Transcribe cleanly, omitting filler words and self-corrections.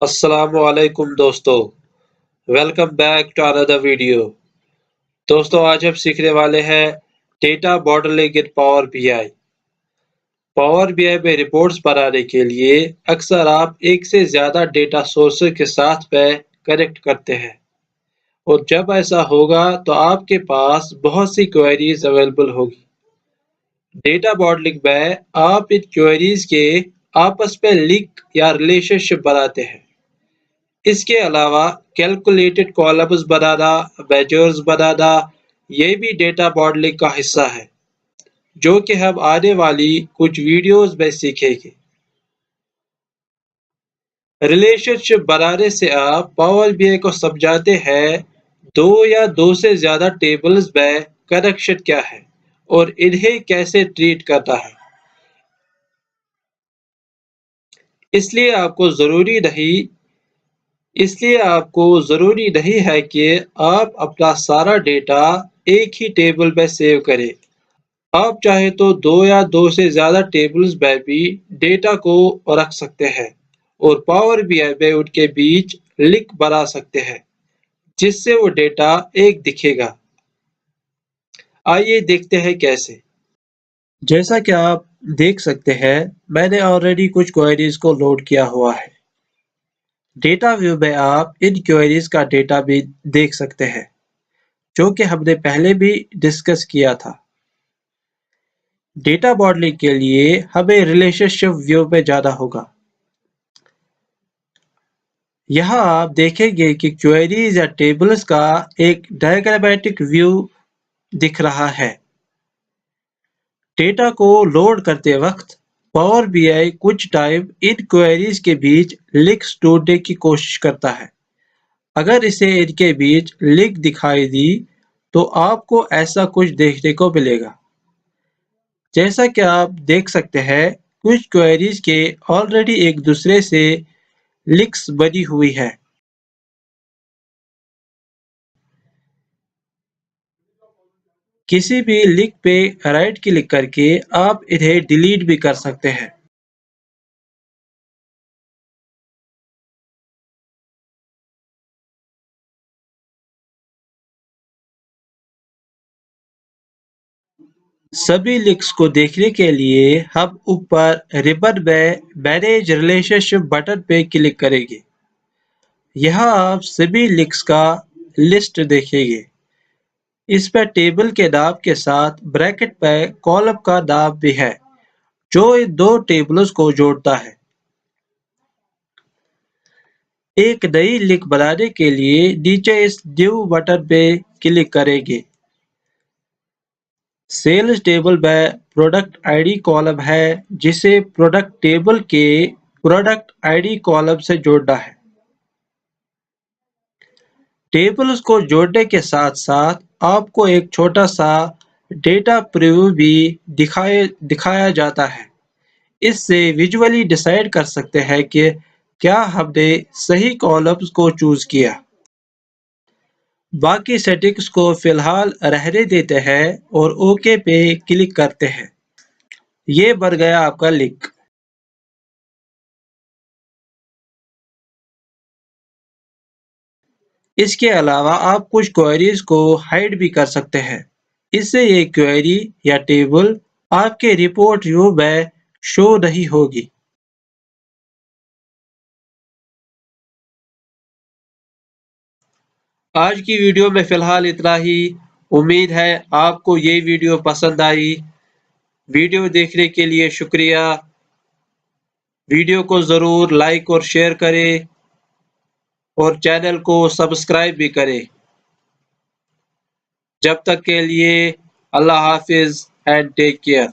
السلام علیکم دوستو، welcome back to another video. دوستو آج ہم سیکھنے والے ہیں data modelling in Power B I. Power B I میں رپورٹس بنانے کے لیے اکثر آپ ایک سے زیادہ ڈیٹا سورسز کے ساتھ میں کنیکٹ کرتے ہیں، اور جب ایسا ہوگا تو آپ کے پاس بہت سی کوئریز اویلیبل ہوگی۔ ڈیٹا ماڈلنگ میں آپ ان کوئریز کے آپس میں لنک یا ریلیشن شپ بناتے ہیں۔ اس کے علاوہ کیلکولیٹڈ کالمز بنانا، میجرز بنانا، یہ بھی ڈیٹا ماڈلنگ کا حصہ ہے، جو کہ ہم آنے والی کچھ ویڈیوز میں سیکھیں گے۔ ریلیشن شپ بنانے سے آپ پاور بی آئی کو سمجھاتے ہیں دو یا دو سے زیادہ ٹیبلز میں کنیکشن کیا ہے اور انہیں کیسے ٹریٹ کرنا ہے۔ اس لیے آپ کو ضروری نہیں ہے کہ آپ اپنا سارا ڈیٹا ایک ہی ٹیبل میں سیو کریں۔ آپ چاہیں تو دو یا دو سے زیادہ ٹیبلز میں بھی ڈیٹا کو رکھ سکتے ہیں اور پاور بی آئی میں ان کے بیچ لنک بنا سکتے ہیں، جس سے وہ ڈیٹا ایک دکھے گا۔ آئیے دیکھتے ہیں کیسے۔ جیسا کہ آپ دیکھ سکتے ہیں، میں نے آلریڈی کچھ کوئریز کو لوڈ کیا ہوا ہے۔ ڈیٹا ویو میں آپ ان کوئریز کا ڈیٹا بھی دیکھ سکتے ہیں، جو کہ ہم نے پہلے بھی ڈسکس کیا تھا۔ ڈیٹا ماڈلنگ کے لیے ہمیں ریلیشن شپ ویو میں جانا ہوگا۔ یہاں آپ دیکھیں گے کہ کوئریز یا ٹیبلز کا ایک ڈائیگرامیٹک ویو دکھ رہا ہے۔ ڈیٹا کو لوڈ کرتے وقت پاور بی آئی کچھ ٹائم ان کوئریز کے بیچ لنکس ڈھونڈنے کی کوشش کرتا ہے۔ اگر اسے ان کے بیچ لنک دکھائی دی تو آپ کو ایسا کچھ دیکھنے کو ملے گا۔ جیسا کہ آپ دیکھ سکتے ہیں، کچھ کوئریز کے آلریڈی ایک دوسرے سے لنکس بنی ہوئی ہے۔ کسی بھی لنک پہ رائٹ کلک کر کے آپ انہیں ڈیلیٹ بھی کر سکتے ہیں۔ سبھی لنکس کو دیکھنے کے لیے ہم اوپر ربن میں مینیج ریلیشن شپ بٹن پہ کلک کریں گے۔ یہاں آپ سبھی لنکس کا لسٹ دیکھیں گے۔ اس میں ٹیبل کے نام کے ساتھ بریکٹ پہ کالم کا نام بھی ہے، جو ان دو ٹیبلز کو جوڑتا ہے۔ ایک نئی لنک بنانے کے لیے نیچے اس نیو بٹن پہ کلک کریں گے۔ سیلز ٹیبل میں پروڈکٹ آئی ڈی کالم ہے، جسے پروڈکٹ ٹیبل کے پروڈکٹ آئی ڈی کالم سے جوڑنا ہے۔ ٹیبلز کو جوڑنے کے ساتھ ساتھ آپ کو ایک چھوٹا سا ڈیٹا پریویو بھی دکھایا جاتا ہے۔ اس سے ویژولی ڈیسائیڈ کر سکتے ہیں کہ کیا ہم نے صحیح کالمز کو چوز کیا۔ باقی سیٹنگز کو فی الحال رہنے دیتے ہیں اور اوکے پہ کلک کرتے ہیں۔ یہ بن گیا آپ کا لنک۔ اس کے علاوہ آپ کچھ کوئریز کو ہائیڈ بھی کر سکتے ہیں۔ اس سے یہ کوئری یا ٹیبل آپ کے رپورٹ ویو میں شو نہیں ہوگی۔ آج کی ویڈیو میں فی الحال اتنا ہی۔ امید ہے آپ کو یہ ویڈیو پسند آئی۔ ویڈیو دیکھنے کے لیے شکریہ۔ ویڈیو کو ضرور لائک اور شیئر کریں اور چینل کو سبسکرائب بھی کریں۔ جب تک کے لیے اللہ حافظ اینڈ ٹیک کیئر۔